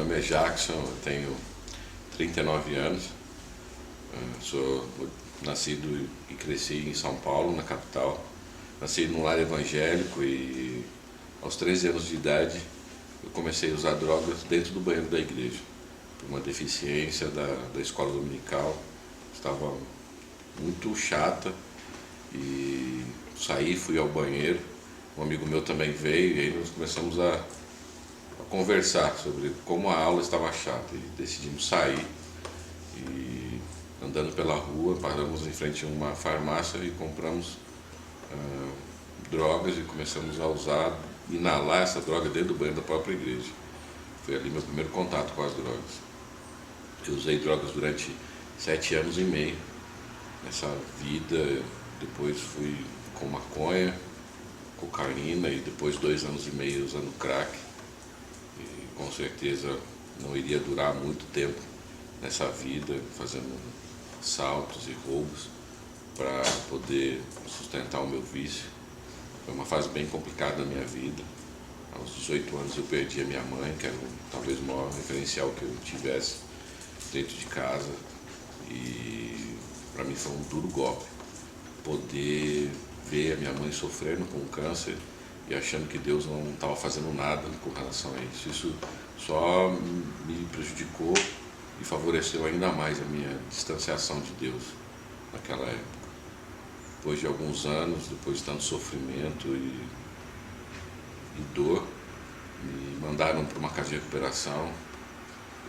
nome é Jackson, eu tenho 39 anos, sou nascido e cresci em São Paulo, na capital. Nasci num lar evangélico e aos 13 anos de idade eu comecei a usar drogas dentro do banheiro da igreja, por uma deficiência da escola dominical. Estava muito chata e saí, fui ao banheiro. Um amigo meu também veio e aí nós começamos a conversar sobre como a aula estava chata e decidimos sair. E andando pela rua, paramos em frente a uma farmácia e compramos drogas e começamos a usar, inalar essa droga dentro do banheiro da própria igreja. Foi ali meu primeiro contato com as drogas. Eu usei drogas durante 7 anos e meio nessa vida. Depois fui com maconha, cocaína e depois 2 anos e meio usando crack. E com certeza não iria durar muito tempo nessa vida, fazendo assaltos e roubos para poder sustentar o meu vício. Foi uma fase bem complicada da minha vida. Aos 18 anos eu perdi a minha mãe, que era talvez o maior referencial que eu tivesse dentro de casa. E para mim foi um duro golpe. Poder ver a minha mãe sofrendo com câncer e achando que Deus não estava fazendo nada com relação a isso. Isso só me prejudicou e favoreceu ainda mais a minha distanciação de Deus naquela época. Depois de alguns anos, depois de tanto sofrimento e dor, me mandaram para uma casa de recuperação,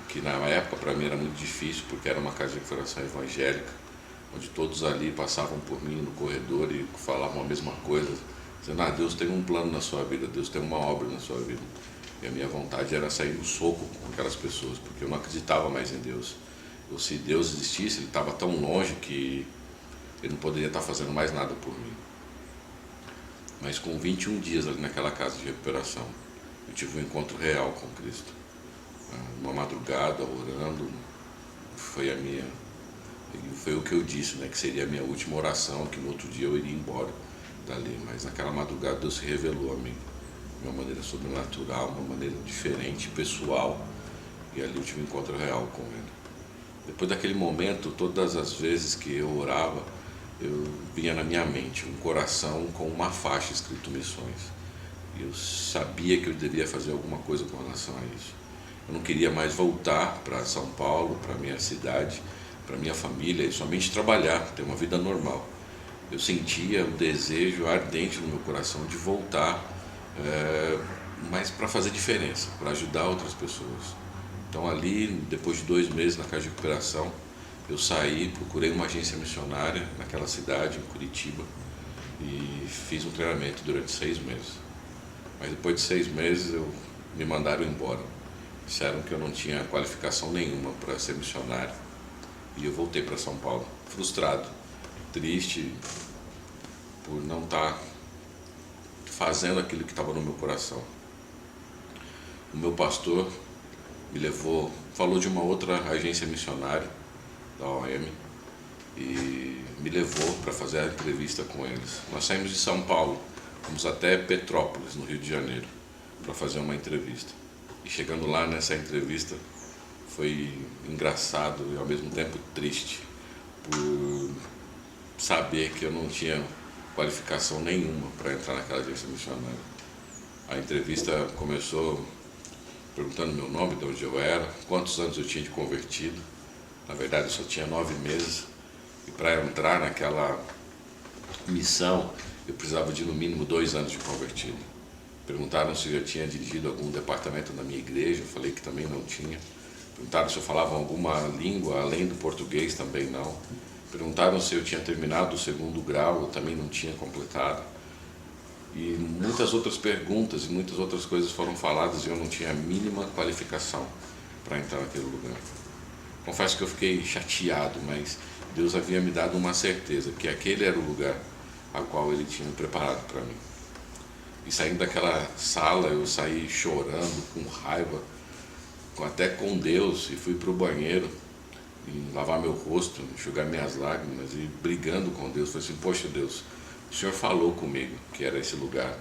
que na época para mim era muito difícil, porque era uma casa de recuperação evangélica, onde todos ali passavam por mim no corredor e falavam a mesma coisa, dizendo: Deus tem um plano na sua vida, Deus tem uma obra na sua vida. E a minha vontade era sair no soco com aquelas pessoas, porque eu não acreditava mais em Deus. Se Deus existisse, Ele estava tão longe que Ele não poderia estar fazendo mais nada por mim. Mas com 21 dias ali naquela casa de recuperação, eu tive um encontro real com Cristo. Uma madrugada, orando, foi o que eu disse, né, que seria a minha última oração, que no outro dia eu iria embora dali. Mas naquela madrugada Deus se revelou a mim, de uma maneira sobrenatural, uma maneira diferente, pessoal, e ali eu tive um encontro real com Ele. Depois daquele momento, todas as vezes que eu orava, eu vinha na minha mente um coração com uma faixa escrito missões. E eu sabia que eu devia fazer alguma coisa com relação a isso. Eu não queria mais voltar para São Paulo, para minha cidade, para minha família e somente trabalhar, ter uma vida normal. Eu sentia o desejo ardente no meu coração de voltar, mas para fazer diferença, para ajudar outras pessoas. Então ali, depois de 2 meses na casa de recuperação, eu saí, procurei uma agência missionária naquela cidade, em Curitiba, e fiz um treinamento durante 6 meses. Mas depois de 6 meses me mandaram embora. Disseram que eu não tinha qualificação nenhuma para ser missionário. E eu voltei para São Paulo, frustrado, triste por não estar fazendo aquilo que estava no meu coração. O meu pastor me levou, falou de uma outra agência missionária, da OM, e me levou para fazer a entrevista com eles. Nós saímos de São Paulo, fomos até Petrópolis, no Rio de Janeiro, para fazer uma entrevista. E chegando lá nessa entrevista, foi engraçado e ao mesmo tempo triste, por saber que eu não tinha qualificação nenhuma para entrar naquela agência missionária. A entrevista começou perguntando meu nome, de onde eu era, quantos anos eu tinha de convertido. Na verdade, eu só tinha 9 meses, e para entrar naquela missão, eu precisava de no mínimo 2 anos de convertido. Perguntaram se eu tinha dirigido algum departamento na minha igreja, eu falei que também não tinha. Perguntaram se eu falava alguma língua além do português, também não. Perguntaram se eu tinha terminado o 2º grau, eu também não tinha completado. E muitas outras perguntas e muitas outras coisas foram faladas e eu não tinha a mínima qualificação para entrar naquele lugar. Confesso que eu fiquei chateado, mas Deus havia me dado uma certeza, que aquele era o lugar a qual Ele tinha preparado para mim. E saindo daquela sala, eu saí chorando, com raiva, até com Deus, e fui para o banheiro e lavar meu rosto, enxugar minhas lágrimas e brigando com Deus. Falei assim: poxa Deus, o Senhor falou comigo que era esse lugar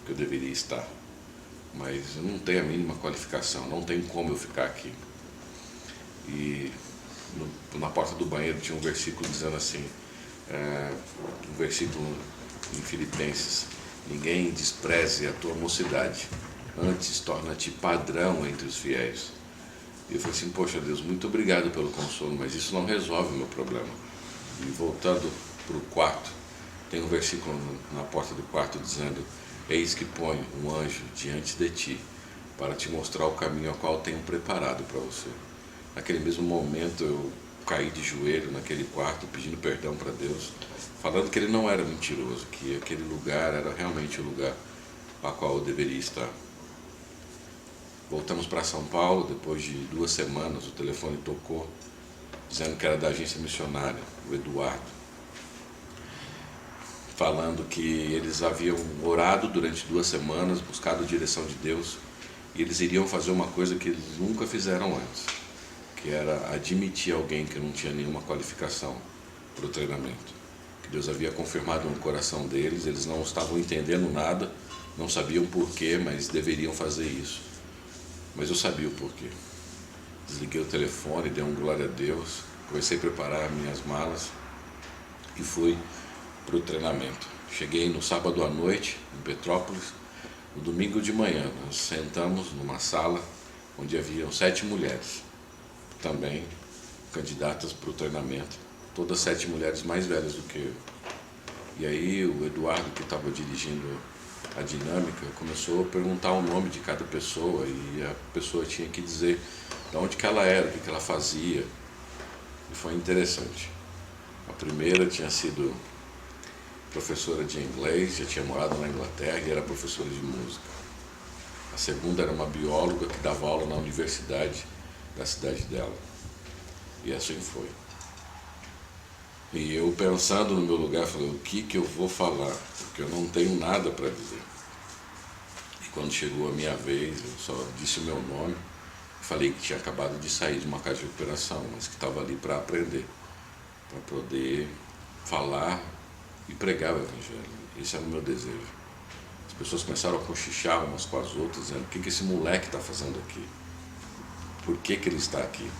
que eu deveria estar. mas eu não tenho a mínima qualificação, não tem como eu ficar aqui. E na porta do banheiro tinha um versículo dizendo assim, um versículo em Filipenses: ninguém despreze a tua mocidade, antes torna-te padrão entre os fiéis. E eu falei assim, poxa Deus, muito obrigado pelo consolo, mas isso não resolve o meu problema. E voltando para o quarto, tem um versículo na porta do quarto dizendo: eis que ponho um anjo diante de ti, para te mostrar o caminho ao qual tenho preparado para você. Naquele mesmo momento eu caí de joelho naquele quarto, pedindo perdão para Deus, falando que Ele não era mentiroso, que aquele lugar era realmente o lugar a qual eu deveria estar. Voltamos para São Paulo, depois de 2 semanas, o telefone tocou, dizendo que era da agência missionária, o Eduardo, falando que eles haviam orado durante 2 semanas, buscado a direção de Deus, e eles iriam fazer uma coisa que eles nunca fizeram antes, que era admitir alguém que não tinha nenhuma qualificação para o treinamento. Que Deus havia confirmado no coração deles, eles não estavam entendendo nada, não sabiam porquê, mas deveriam fazer isso. Mas eu sabia o porquê. Desliguei o telefone, dei um glória a Deus, comecei a preparar minhas malas e fui para o treinamento. Cheguei no sábado à noite, em Petrópolis. No domingo de manhã, nós sentamos numa sala onde haviam 7 mulheres, também candidatas para o treinamento, todas 7 mulheres mais velhas do que eu. E aí o Eduardo, que estava dirigindo a dinâmica, começou a perguntar o nome de cada pessoa, e a pessoa tinha que dizer de onde que ela era, o que ela fazia. E foi interessante. A primeira tinha sido professora de inglês, já tinha morado na Inglaterra e era professora de música. A segunda era uma bióloga que dava aula na universidade da cidade dela. E assim foi. E eu, pensando no meu lugar, falei, o que eu vou falar? Porque eu não tenho nada para dizer. E quando chegou a minha vez, eu só disse o meu nome, falei que tinha acabado de sair de uma casa de recuperação, mas que estava ali para aprender, para poder falar e pregar o Evangelho. Esse era o meu desejo. As pessoas começaram a cochichar umas com as outras, dizendo, o que esse moleque está fazendo aqui? Por que ele está aqui?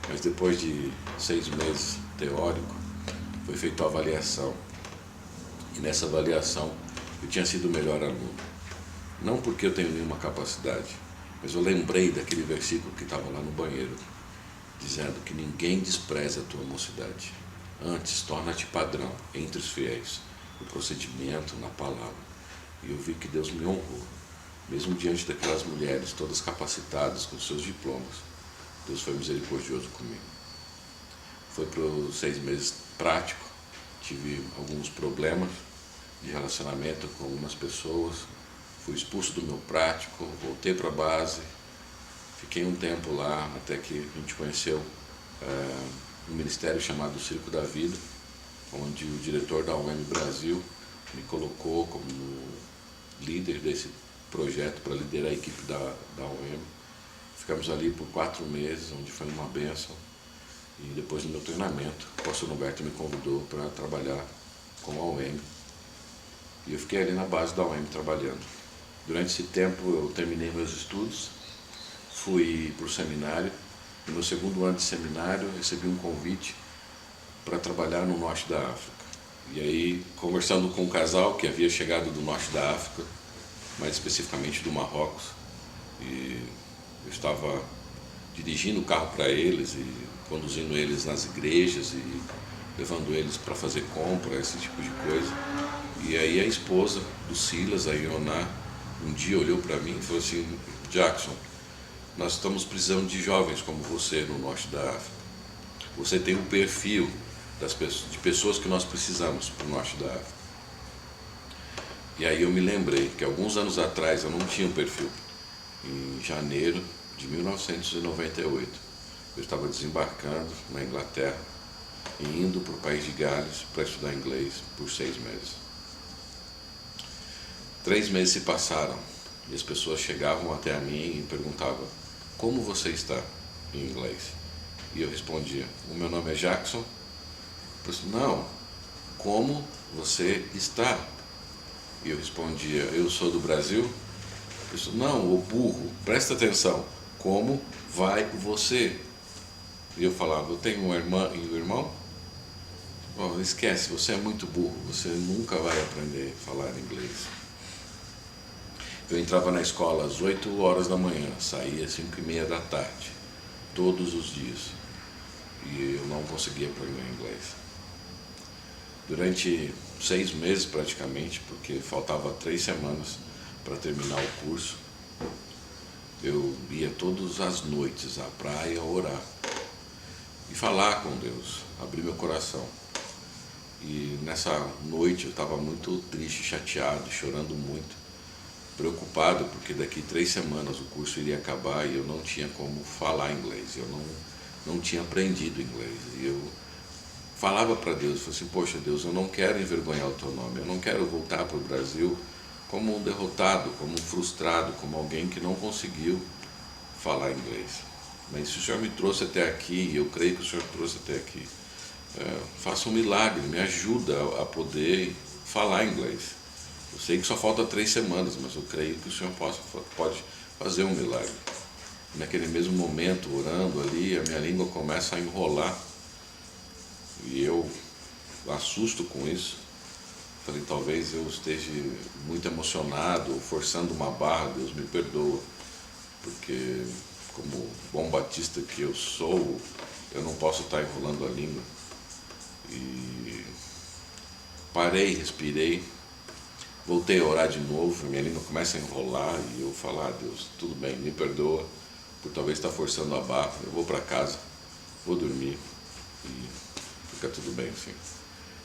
Mas depois de 6 meses teórico, foi feita a avaliação. E nessa avaliação, eu tinha sido o melhor aluno. Não porque eu tenho nenhuma capacidade, mas eu lembrei daquele versículo que estava lá no banheiro, dizendo que ninguém despreze a tua mocidade. Antes, torna-te padrão entre os fiéis, no procedimento, na palavra. E eu vi que Deus me honrou, mesmo diante daquelas mulheres, todas capacitadas com seus diplomas. Deus foi misericordioso comigo. Foi para os 6 meses prático, tive alguns problemas de relacionamento com algumas pessoas, fui expulso do meu prático, voltei para a base, fiquei um tempo lá, até que a gente conheceu um ministério chamado Circo da Vida, onde o diretor da UEM Brasil me colocou como líder desse projeto para liderar a equipe da UEM. Ficamos ali por 4 meses, onde foi uma bênção. E depois do meu treinamento, o pastor Norberto me convidou para trabalhar com a UEM. E eu fiquei ali na base da UEM trabalhando. Durante esse tempo eu terminei meus estudos, fui para o seminário. No meu 2º ano de seminário, recebi um convite para trabalhar no norte da África. E aí, conversando com um casal que havia chegado do norte da África, mais especificamente do Marrocos, e eu estava dirigindo o carro para eles e conduzindo eles nas igrejas e levando eles para fazer compra, esse tipo de coisa. E aí a esposa do Silas, a Ioná, um dia olhou para mim e falou assim, Jackson, nós estamos precisando de jovens como você no norte da África. Você tem o perfil de pessoas que nós precisamos para o norte da África. E aí eu me lembrei que alguns anos atrás eu não tinha um perfil. Em janeiro de 1998, eu estava desembarcando na Inglaterra e indo para o país de Gales para estudar inglês por 6 meses. 3 meses se passaram e as pessoas chegavam até a mim e perguntavam, como você está em inglês? E eu respondia, o meu nome é Jackson. Eu disse, não, como você está? E eu respondia, eu sou do Brasil. pessoa, não, ô burro, presta atenção, como vai você? E eu falava, eu tenho uma irmã e um irmão? Oh, esquece, você é muito burro, você nunca vai aprender a falar inglês. Eu entrava na escola às 8 horas da manhã, saía às 5:30 da tarde, todos os dias. E eu não conseguia aprender inglês. Durante 6 meses praticamente, porque faltava 3 semanas para terminar o curso, eu ia todas as noites à praia orar e falar com Deus, abrir meu coração. E nessa noite eu estava muito triste, chateado, chorando muito, preocupado, porque daqui 3 semanas o curso iria acabar e eu não tinha como falar inglês, eu não tinha aprendido inglês. E eu falava para Deus, falei assim, poxa Deus, eu não quero envergonhar o teu nome, eu não quero voltar para o Brasil como um derrotado, como um frustrado, como alguém que não conseguiu falar inglês. Mas se o Senhor me trouxe até aqui, e eu creio que o Senhor me trouxe até aqui, faça um milagre, me ajuda a poder falar inglês. Eu sei que só falta 3 semanas, mas eu creio que o Senhor pode fazer um milagre. Naquele mesmo momento, orando ali, a minha língua começa a enrolar. E eu assusto com isso. Falei, talvez eu esteja muito emocionado, forçando uma barra, Deus me perdoa. Porque, como bom batista que eu sou, eu não posso estar enrolando a língua. E parei, respirei, voltei a orar de novo, minha língua começa a enrolar e eu falo, Deus, tudo bem, me perdoa por talvez estar forçando a barra, eu vou para casa, vou dormir e fica tudo bem assim.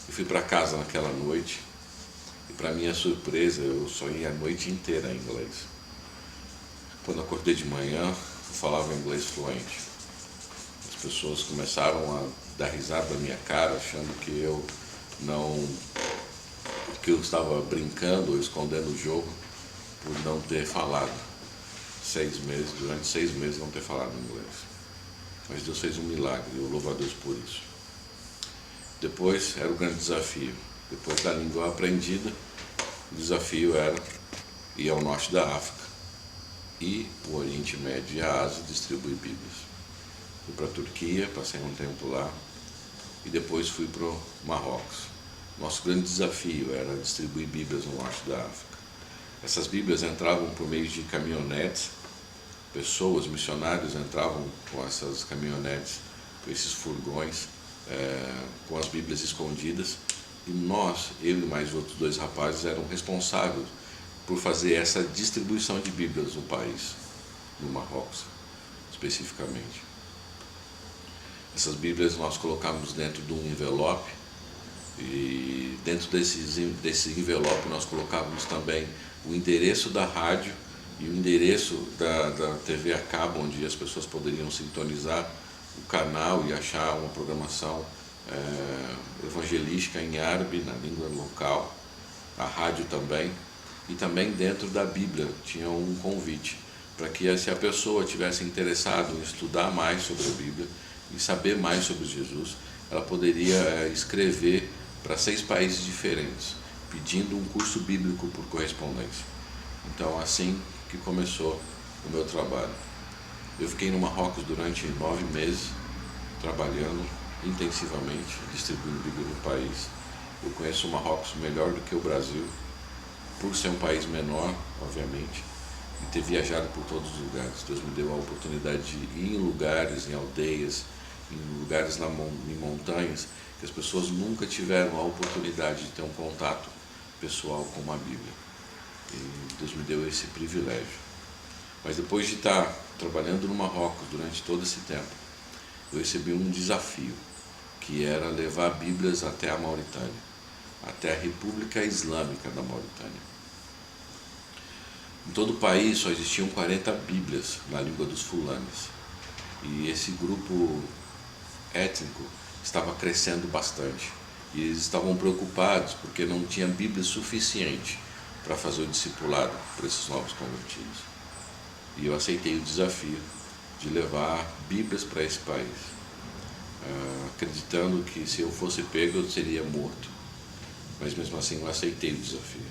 Eu fui para casa naquela noite e, para minha surpresa, eu sonhei a noite inteira em inglês. Quando acordei de manhã, eu falava inglês fluente. As pessoas começaram a dar risada da minha cara, achando que eu estava brincando ou escondendo o jogo por não ter falado 6 meses, durante 6 meses não ter falado inglês. Mas Deus fez um milagre, eu louvo a Deus por isso. Depois era o grande desafio. Depois da língua aprendida, o desafio era ir ao norte da África e o Oriente Médio e a Ásia distribuir Bíblias. Fui para a Turquia, passei um tempo lá e depois fui para o Marrocos. Nosso grande desafio era distribuir Bíblias no norte da África. Essas Bíblias entravam por meio de caminhonetes, pessoas, missionários entravam com essas caminhonetes, com esses furgões, com as Bíblias escondidas, e nós, eu e mais outros 2 rapazes, eram responsáveis por fazer essa distribuição de Bíblias no país, no Marrocos, especificamente. Essas Bíblias nós colocávamos dentro de um envelope, e dentro desse envelope nós colocávamos também o endereço da rádio e o endereço da TV a cabo, onde as pessoas poderiam sintonizar o canal e achar uma programação evangelística em árabe, na língua local, a rádio também. E também dentro da Bíblia tinha um convite para que, se a pessoa tivesse interessado em estudar mais sobre a Bíblia e saber mais sobre Jesus, ela poderia escrever para 6 países diferentes, pedindo um curso bíblico por correspondência. Então, assim que começou o meu trabalho. Eu fiquei no Marrocos durante 9 meses, trabalhando intensivamente, distribuindo Bíblia no país. Eu conheço o Marrocos melhor do que o Brasil, por ser um país menor, obviamente, e ter viajado por todos os lugares. Deus me deu a oportunidade de ir em lugares, em aldeias, em lugares em montanhas, que as pessoas nunca tiveram a oportunidade de ter um contato pessoal com a Bíblia. E Deus me deu esse privilégio. Mas depois de estar trabalhando no Marrocos durante todo esse tempo, eu recebi um desafio, que era levar Bíblias até a Mauritânia, até a República Islâmica da Mauritânia. Em todo o país só existiam 40 Bíblias na língua dos fulanes. E esse grupo étnico estava crescendo bastante. E eles estavam preocupados porque não tinha Bíblia suficiente para fazer o discipulado para esses novos convertidos. E eu aceitei o desafio de levar Bíblias para esse país, acreditando que se eu fosse pego eu seria morto. Mas mesmo assim eu aceitei o desafio.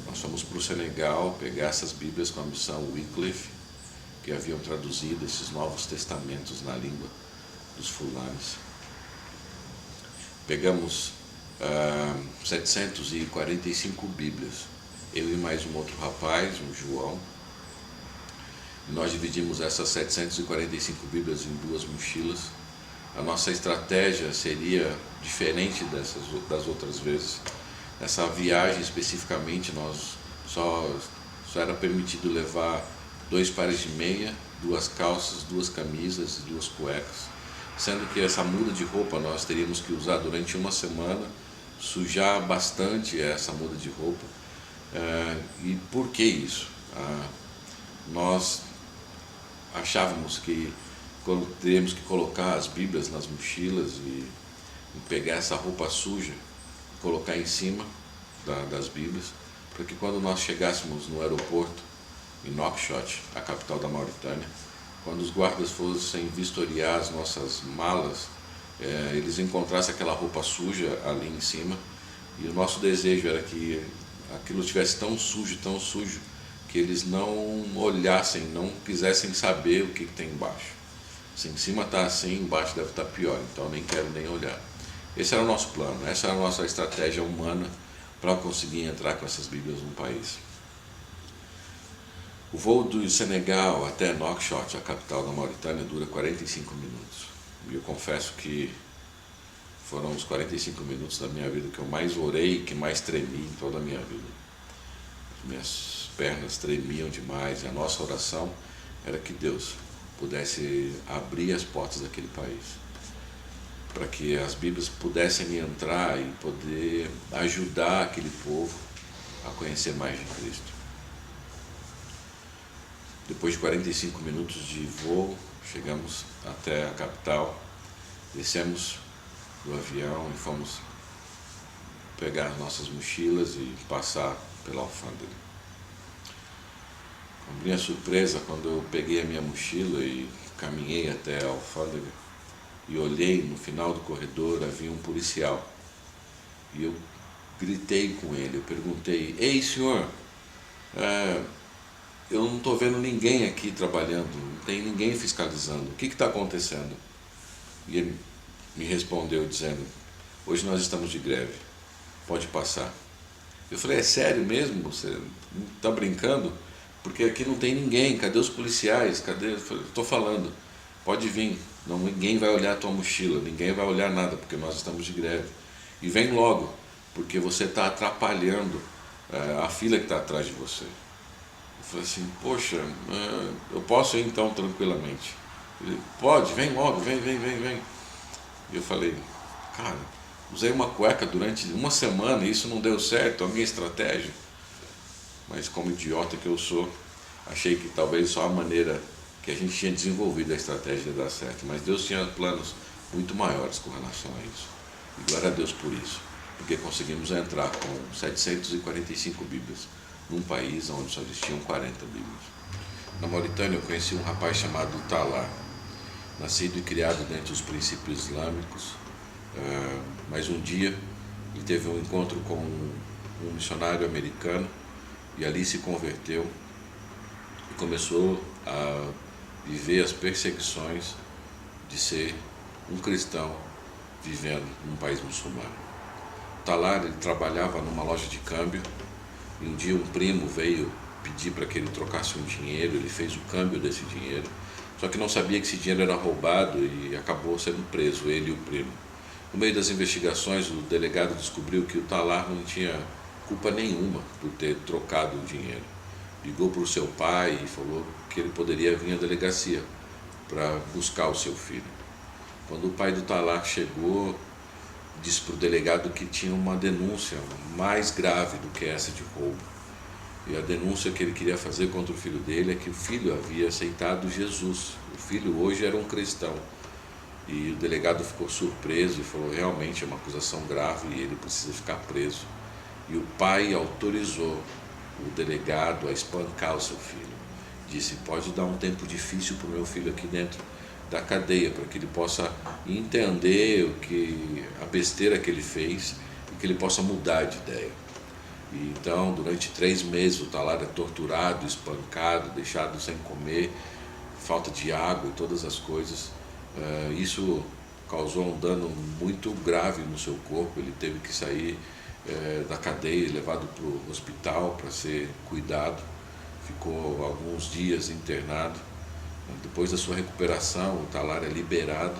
Nós fomos para o Senegal pegar essas Bíblias com a missão Wycliffe, que haviam traduzido esses Novos Testamentos na língua dos fulanes. Pegamos 745 Bíblias, eu e mais um outro rapaz, um João, e nós dividimos essas 745 Bíblias em 2 mochilas. A nossa estratégia seria diferente das outras vezes. Nessa viagem especificamente, nós só era permitido levar 2 pares de meia, 2 calças, 2 camisas e 2 cuecas, sendo que essa muda de roupa nós teríamos que usar durante uma semana, sujar bastante essa muda de roupa. E por que isso? Nós achávamos que teríamos que colocar as Bíblias nas mochilas e pegar essa roupa suja e colocar em cima das Bíblias, para que quando nós chegássemos no aeroporto, em Nouakchott, a capital da Mauritânia, quando os guardas fossem vistoriar as nossas malas, eles encontrassem aquela roupa suja ali em cima, e o nosso desejo era que aquilo estivesse tão sujo, que eles não olhassem, não quisessem saber o que tem embaixo. Se em cima está assim, embaixo deve estar pior, então nem quero nem olhar. Esse era o nosso plano, essa era a nossa estratégia humana para conseguir entrar com essas Bíblias no país. O voo do Senegal até Nouakchott, a capital da Mauritânia, dura 45 minutos. E eu confesso que foram os 45 minutos da minha vida que eu mais orei, que mais tremi em toda a minha vida. Minhas pernas tremiam demais e a nossa oração era que Deus pudesse abrir as portas daquele país, para que as Bíblias pudessem entrar e poder ajudar aquele povo a conhecer mais de Cristo. Depois de 45 minutos de voo, chegamos até a capital, descemos do avião e fomos pegar nossas mochilas e passar pela alfândega. Com minha surpresa, quando eu peguei a minha mochila e caminhei até a alfândega e olhei no final do corredor, havia um policial. E eu gritei com ele, eu perguntei: "Ei, senhor, eu não estou vendo ninguém aqui trabalhando, não tem ninguém fiscalizando, o que está acontecendo?" E ele me respondeu dizendo: "Hoje nós estamos de greve, pode passar." Eu falei: "É sério mesmo? Você está brincando? Porque aqui não tem ninguém, cadê os policiais? Cadê?" Eu falei: "Estou falando, pode vir, não, ninguém vai olhar a tua mochila, ninguém vai olhar nada, porque nós estamos de greve. E vem logo, porque você está atrapalhando a fila que está atrás de você." Eu falei assim: "Poxa, eu posso ir então tranquilamente?" Ele: "Pode, vem logo, vem. E eu falei: "Cara, usei uma cueca durante uma semana e isso não deu certo, a minha estratégia." Mas como idiota que eu sou, achei que talvez só a maneira que a gente tinha desenvolvido a estratégia ia dar certo. Mas Deus tinha planos muito maiores com relação a isso. E glória a Deus por isso, porque conseguimos entrar com 745 Bíblias num país onde só existiam 40 Bíblias. Na Mauritânia eu conheci um rapaz chamado Talar, nascido e criado dentro dos princípios islâmicos, mas um dia ele teve um encontro com um missionário americano e ali se converteu e começou a viver as perseguições de ser um cristão vivendo num país muçulmano. Talar, ele trabalhava numa loja de câmbio e um dia um primo veio pedir para que ele trocasse um dinheiro, ele fez o câmbio desse dinheiro, só que não sabia que esse dinheiro era roubado e acabou sendo preso, ele e o primo. No meio das investigações, o delegado descobriu que o Talar não tinha culpa nenhuma por ter trocado o dinheiro. Ligou para o seu pai e falou que ele poderia vir à delegacia para buscar o seu filho. Quando o pai do Talar chegou, disse para o delegado que tinha uma denúncia mais grave do que essa de roubo. E a denúncia que ele queria fazer contra o filho dele é que o filho havia aceitado Jesus. O filho hoje era um cristão. E o delegado ficou surpreso e falou: realmente é uma acusação grave e ele precisa ficar preso. E o pai autorizou o delegado a espancar o seu filho. Disse: pode dar um tempo difícil para o meu filho aqui dentro da cadeia, para que ele possa entender a besteira que ele fez e que ele possa mudar de ideia. E então, durante 3 meses, o Talar é torturado, espancado, deixado sem comer, falta de água e todas as coisas. Isso causou um dano muito grave no seu corpo. Ele teve que sair da cadeia, levado para o hospital para ser cuidado. Ficou alguns dias internado. Depois da sua recuperação, o Talar é liberado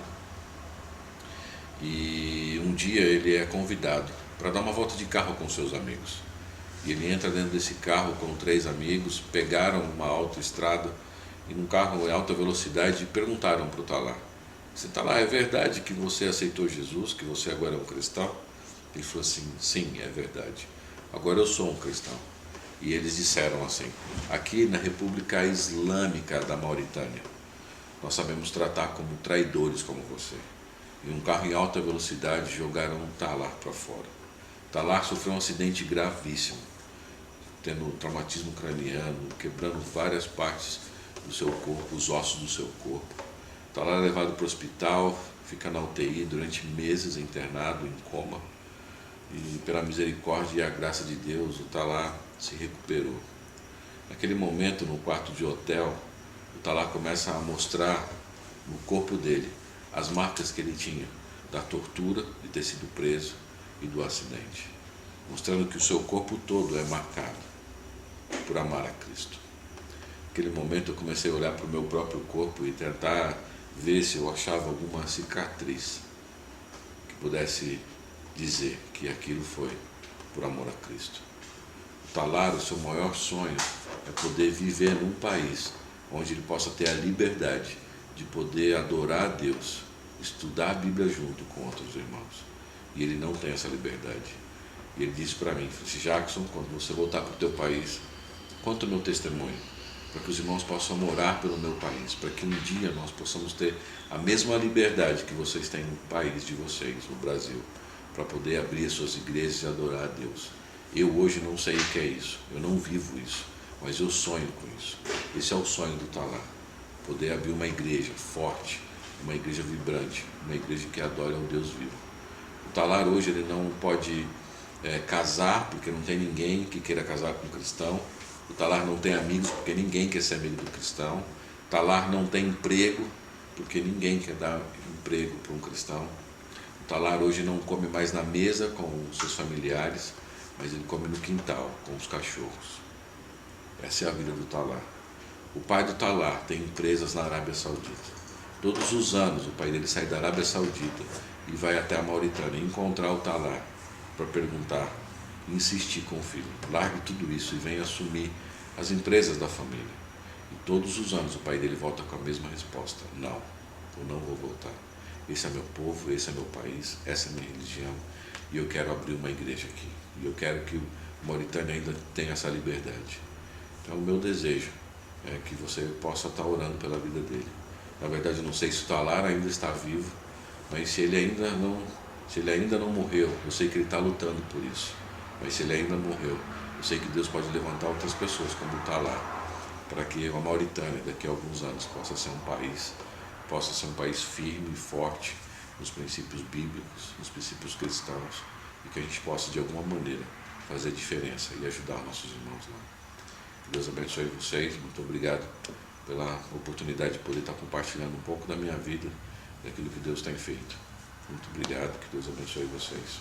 e um dia ele é convidado para dar uma volta de carro com seus amigos. E ele entra dentro desse carro com 3 amigos, pegaram uma autoestrada e num carro em alta velocidade perguntaram para o Talar: "Você Talar, é verdade que você aceitou Jesus, que você agora é um cristão?" Ele falou assim: "Sim, é verdade. Agora eu sou um cristão." E eles disseram assim: "Aqui na República Islâmica da Mauritânia, nós sabemos tratar como traidores como você." Em um carro em alta velocidade jogaram um Talar para fora. Talar sofreu um acidente gravíssimo, tendo traumatismo craniano, quebrando várias partes do seu corpo, os ossos do seu corpo. Talar é levado para o hospital, fica na UTI durante meses internado, em coma. E pela misericórdia e a graça de Deus, o Talar se recuperou. Naquele momento, no quarto de hotel, o Talar começa a mostrar no corpo dele as marcas que ele tinha da tortura, de ter sido preso e do acidente, mostrando que o seu corpo todo é marcado por amar a Cristo. Naquele momento eu comecei a olhar para o meu próprio corpo e tentar ver se eu achava alguma cicatriz que pudesse dizer que aquilo foi por amor a Cristo. O Talar, o seu maior sonho é poder viver num país onde ele possa ter a liberdade de poder adorar a Deus, estudar a Bíblia junto com outros irmãos. E ele não tem essa liberdade. E ele disse para mim: "Jackson, quando você voltar para o teu país, conta o meu testemunho, para que os irmãos possam orar pelo meu país, para que um dia nós possamos ter a mesma liberdade que vocês têm no país de vocês, no Brasil, para poder abrir as suas igrejas e adorar a Deus. Eu hoje não sei o que é isso, eu não vivo isso, mas eu sonho com isso." Esse é o sonho do Talar, poder abrir uma igreja forte, uma igreja vibrante, uma igreja que adora ao Deus vivo. O Talar hoje ele não pode casar, porque não tem ninguém que queira casar com um cristão. O Talar não tem amigos, porque ninguém quer ser amigo do cristão. O Talar não tem emprego, porque ninguém quer dar emprego para um cristão. O Talar hoje não come mais na mesa com os seus familiares, mas ele come no quintal, com os cachorros. Essa é a vida do Talar. O pai do Talar tem empresas na Arábia Saudita. Todos os anos o pai dele sai da Arábia Saudita e vai até a Mauritânia encontrar o Talar para perguntar, insistir com o filho: "Largue tudo isso e venha assumir as empresas da família." E todos os anos o pai dele volta com a mesma resposta: "Não, eu não vou voltar. Esse é meu povo, esse é meu país, essa é minha religião e eu quero abrir uma igreja aqui. E eu quero que o Mauritânia ainda tenha essa liberdade." Então o meu desejo é que você possa estar orando pela vida dele. Na verdade, eu não sei se o Talar ainda está vivo, mas se ele ainda não morreu, eu sei que ele está lutando por isso. Mas se ele ainda morreu, eu sei que Deus pode levantar outras pessoas como o Talar, para que a Mauritânia, daqui a alguns anos, possa ser um país firme e forte nos princípios bíblicos, nos princípios cristãos, e que a gente possa, de alguma maneira, fazer diferença e ajudar nossos irmãos lá. Que Deus abençoe vocês. Muito obrigado pela oportunidade de poder estar compartilhando um pouco da minha vida, daquilo que Deus tem feito. Muito obrigado. Que Deus abençoe vocês.